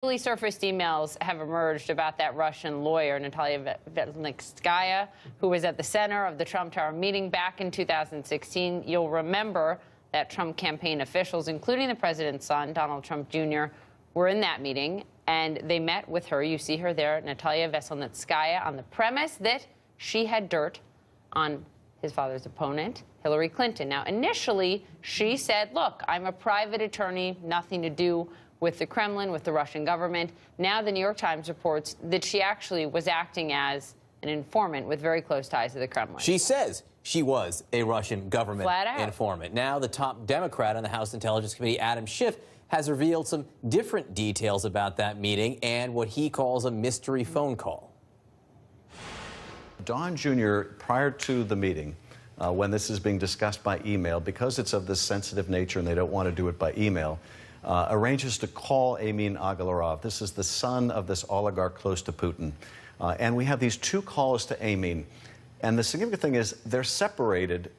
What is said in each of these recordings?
Newly surfaced emails have emerged about that Russian lawyer, Natalia Veselnitskaya, who was at the center of the Trump Tower meeting back in 2016. You'll remember that Trump campaign officials, including the president's son, Donald Trump Jr., were in that meeting, and they met with her. You see her there, Natalia Veselnitskaya, on the premise that she had dirt on his father's opponent, Hillary Clinton. Now, initially, she said, look, I'm a private attorney, nothing to do with the Kremlin, with the Russian government. Now the New York Times reports that she actually was acting as an informant with very close ties to the Kremlin. She says she was a Russian government informant. Now the top Democrat on the House Intelligence Committee, Adam Schiff, has revealed some different details about that meeting and what he calls a mystery phone call. Don Jr., prior to the meeting, when this is being discussed by email, because it's of this sensitive nature and they don't want to do it by email, arranges to call Amin Agalarov. This is the son of this oligarch close to Putin. And we have these two calls to Amin. And the significant thing is they're separated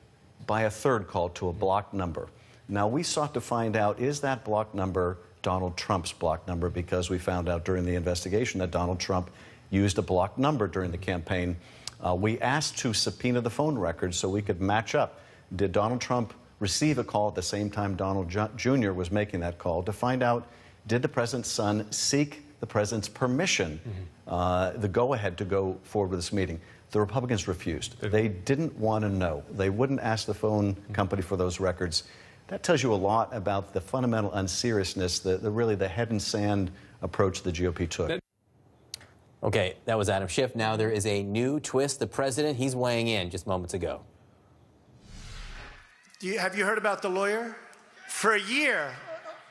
by a third call to a blocked number. Now, we sought to find out, is that blocked number Donald Trump's blocked number? Because we found out during the investigation that Donald Trump used a blocked number during the campaign. We asked to subpoena the phone records so we could match up. Did Donald Trump receive a call at the same time Donald Jr. was making that call, to find out, did the president's son seek the president's permission, the go-ahead to go forward with this meeting? The Republicans refused. They didn't want to know. They wouldn't ask the phone company for those records. That tells you a lot about the fundamental unseriousness, really the head in sand approach the GOP took. Okay, that was Adam Schiff. Now there is a new twist. The president, he's weighing in just moments ago. Have you heard about the lawyer? For a year,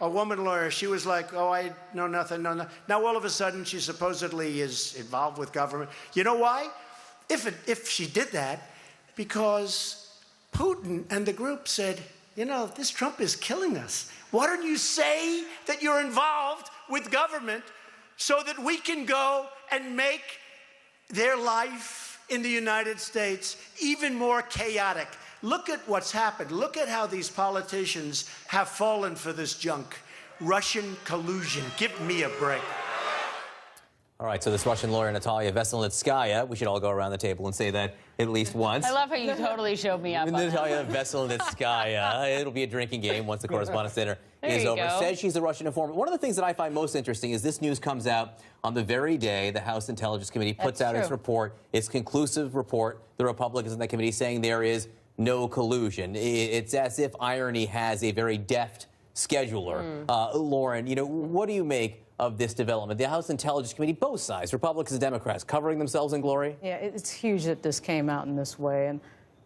a woman lawyer, she was like, oh, I know nothing, no. Now all of a sudden she supposedly is involved with government. You know why? If she did that, because Putin and the group said, you know, this Trump is killing us. Why don't you say that you're involved with government so that we can go and make their life in the United States even more chaotic? Look at what's happened. Look at how these politicians have fallen for this junk. Russian collusion. Give me a break. All right, so this Russian lawyer, Natalia Veselnitskaya, we should all go around the table and say that at least once. I love how you totally showed me up on Natalia Veselnitskaya. It'll be a drinking game once the Correspondents' Dinner is over. Go. Says she's a Russian informant. One of the things that I find most interesting is this news comes out on the very day the House Intelligence Committee puts out its report, its conclusive report, the Republicans in that committee saying there is no collusion. It's as if irony has a very deft scheduler. Lauren, you know, what do you make of this development? The House Intelligence Committee, both sides, Republicans and Democrats, covering themselves in glory? Yeah, it's huge that this came out in this way.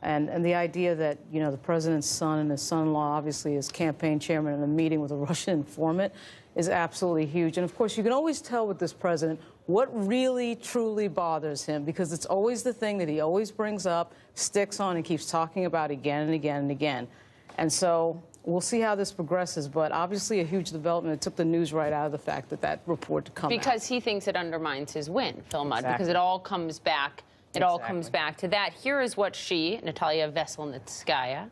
And the idea that, you know, the president's son and his son-in-law obviously is campaign chairman in a meeting with a Russian informant is absolutely huge. And, of course, you can always tell with this president what really, truly bothers him, because it's always the thing that he always brings up, sticks on, and keeps talking about again and again and again. And so we'll see how this progresses, but obviously a huge development. It took the news right out of the fact that that report to come out. Because he thinks it undermines his win, Phil Mudd, because it all comes back. It all comes back to that. Here is what she, Natalia Veselnitskaya,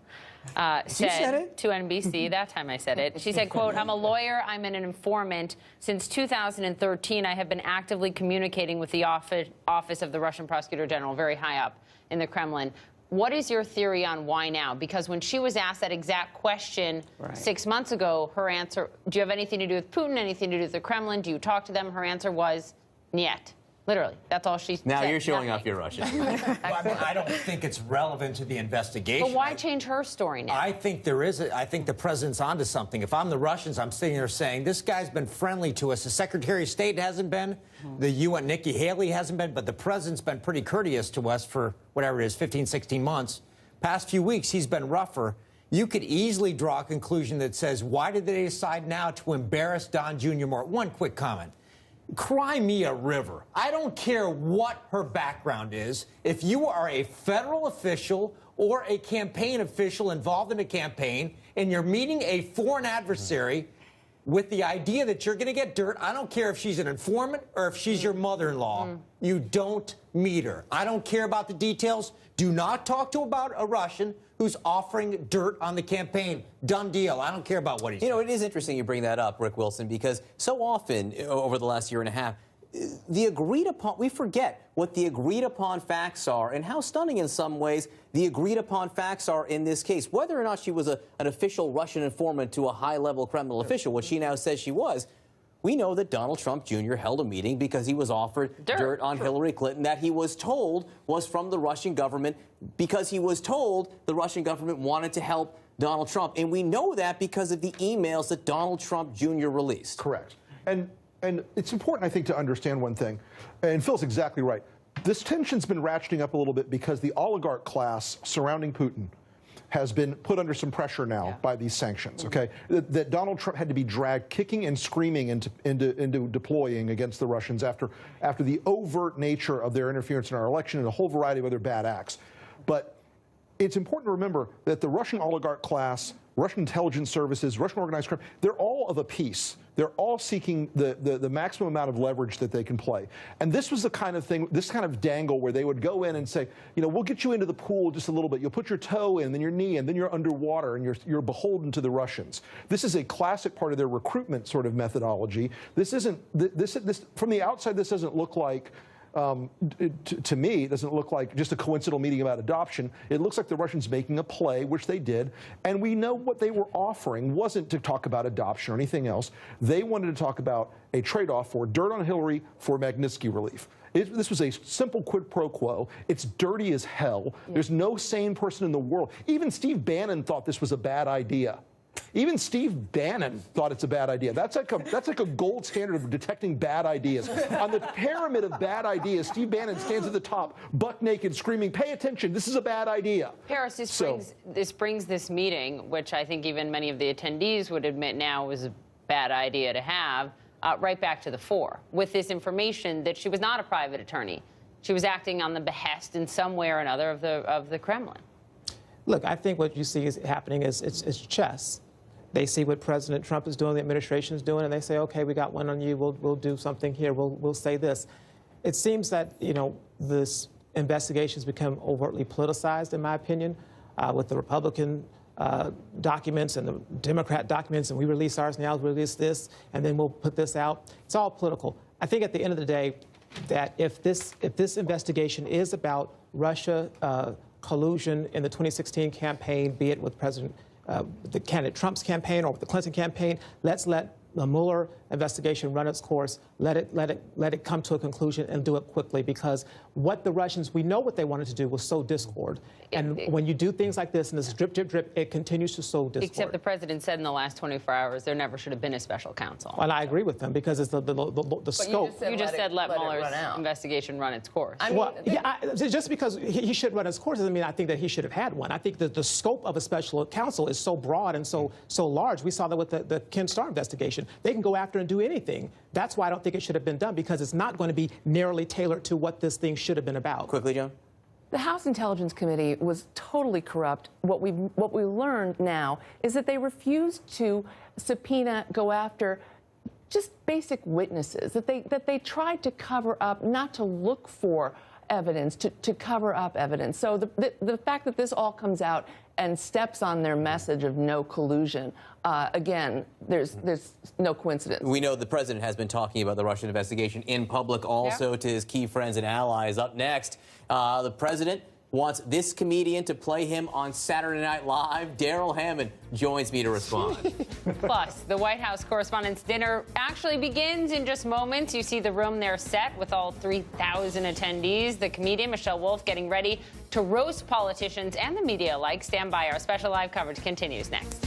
said to NBC. That time I said it. She said, quote, I'm a lawyer. I'm an informant. Since 2013, I have been actively communicating with the office of the Russian Prosecutor General, very high up in the Kremlin. What is your theory on why now? Because when she was asked that exact question 6 months ago, her answer, do you have anything to do with Putin, anything to do with the Kremlin? Do you talk to them? Her answer was, niet. Literally, that's all she said. Now you're showing off your Russian. I don't think it's relevant to the investigation. But why change her story now? I think there is. I think the president's onto something. If I'm the Russians, I'm sitting there saying, this guy's been friendly to us. The Secretary of State hasn't been. The UN, Nikki Haley hasn't been. But the president's been pretty courteous to us for whatever it is, 15, 16 months. Past few weeks, he's been rougher. You could easily draw a conclusion that says, why did they decide now to embarrass Don Jr. more? One quick comment. Cry me a river. I don't care what her background is. If you are a federal official or a campaign official involved in a campaign and you're meeting a foreign adversary with the idea that you're going to get dirt, I don't care if she's an informant or if she's your mother-in-law, you don't meet her. I don't care about the details. Do not talk to about a Russian who's offering dirt on the campaign. Done deal. I don't care about what he's You know, it is interesting you bring that up, Rick Wilson, because so often over the last year and a half, the agreed upon, we forget what the agreed upon facts are and how stunning in some ways the agreed upon facts are in this case. Whether or not she was an official Russian informant to a high-level Kremlin official, which she now says she was, we know that Donald Trump Jr. held a meeting because he was offered dirt on Hillary Clinton that he was told was from the Russian government because he was told the Russian government wanted to help Donald Trump. And we know that because of the emails that Donald Trump Jr. released. Correct. And it's important, I think, to understand one thing. And Phil's exactly right. This tension's been ratcheting up a little bit because the oligarch class surrounding Putin has been put under some pressure now by these sanctions, okay? That Donald Trump had to be dragged kicking and screaming into deploying against the Russians after the overt nature of their interference in our election and a whole variety of other bad acts. But it's important to remember that the Russian oligarch class, Russian intelligence services, Russian organized crime, they're all of a piece. They're all seeking the maximum amount of leverage that they can play. And this was the kind of thing, this kind of dangle where they would go in and say, you know, we'll get you into the pool just a little bit. You'll put your toe in, then your knee, and then you're underwater, and you're beholden to the Russians. This is a classic part of their recruitment sort of methodology. This isn't, this from the outside, this doesn't look like, to me, it doesn't look like just a coincidental meeting about adoption. It looks like the Russians making a play, which they did, and we know what they were offering wasn't to talk about adoption or anything else. They wanted to talk about a trade-off for dirt on Hillary for Magnitsky relief. This was a simple quid pro quo. It's dirty as hell. There's no sane person in the world. Even Steve Bannon thought this was a bad idea. Even Steve Bannon thought it's a bad idea. That's like a gold standard of detecting bad ideas. On the pyramid of bad ideas, Steve Bannon stands at the top, buck naked, screaming, "Pay attention! This is a bad idea." Paris, this brings this meeting, which I think even many of the attendees would admit now was a bad idea to have, right back to the fore with this information that she was not a private attorney. She was acting on the behest in some way or another of the Kremlin. Look, I think what you see is happening is it's chess. They see what President Trump is doing, the administration is doing, and they say, okay, we got one on you, we'll do something here, we'll say this. It seems that, you know, this investigation has become overtly politicized, in my opinion, with the Republican documents and the Democrat documents, and we release ours now, we release this, and then we'll put this out. It's all political. I think at the end of the day that if this investigation is about Russia collusion in the 2016 campaign, be it with the candidate Trump's campaign or with the Clinton campaign, let's let the Mueller investigation run its course. Let it come to a conclusion and do it quickly, because what the Russians, we know what they wanted to do was sow discord. And when you do things like this and this drip, drip, drip, it continues to sow discord. Except the president said in the last 24 hours there never should have been a special counsel. And I agree with them, because it's the scope. You just said let Mueller's investigation run its course. I mean, just because he should run his course doesn't mean I think that he should have had one. I think that the scope of a special counsel is so broad and so large. We saw that with the Ken Starr investigation. They can go after and do anything. That's why I don't think it should have been done, because it's not going to be narrowly tailored to what this thing should have been about. Quickly, Joan. The House Intelligence Committee was totally corrupt. What we learned now is that they refused to subpoena, go after just basic witnesses, that they tried to cover up, not to look for evidence, to cover up evidence. So the fact that this all comes out and steps on their message of no collusion, again, there's no coincidence. We know the president has been talking about the Russian investigation in public also to his key friends and allies. Up next, the president wants this comedian to play him on Saturday Night Live. Daryl Hammond joins me to respond. Plus, the White House Correspondents' Dinner actually begins in just moments. You see the room there set with all 3,000 attendees. The comedian Michelle Wolf getting ready to roast politicians and the media alike. Stand by. Our special live coverage continues next.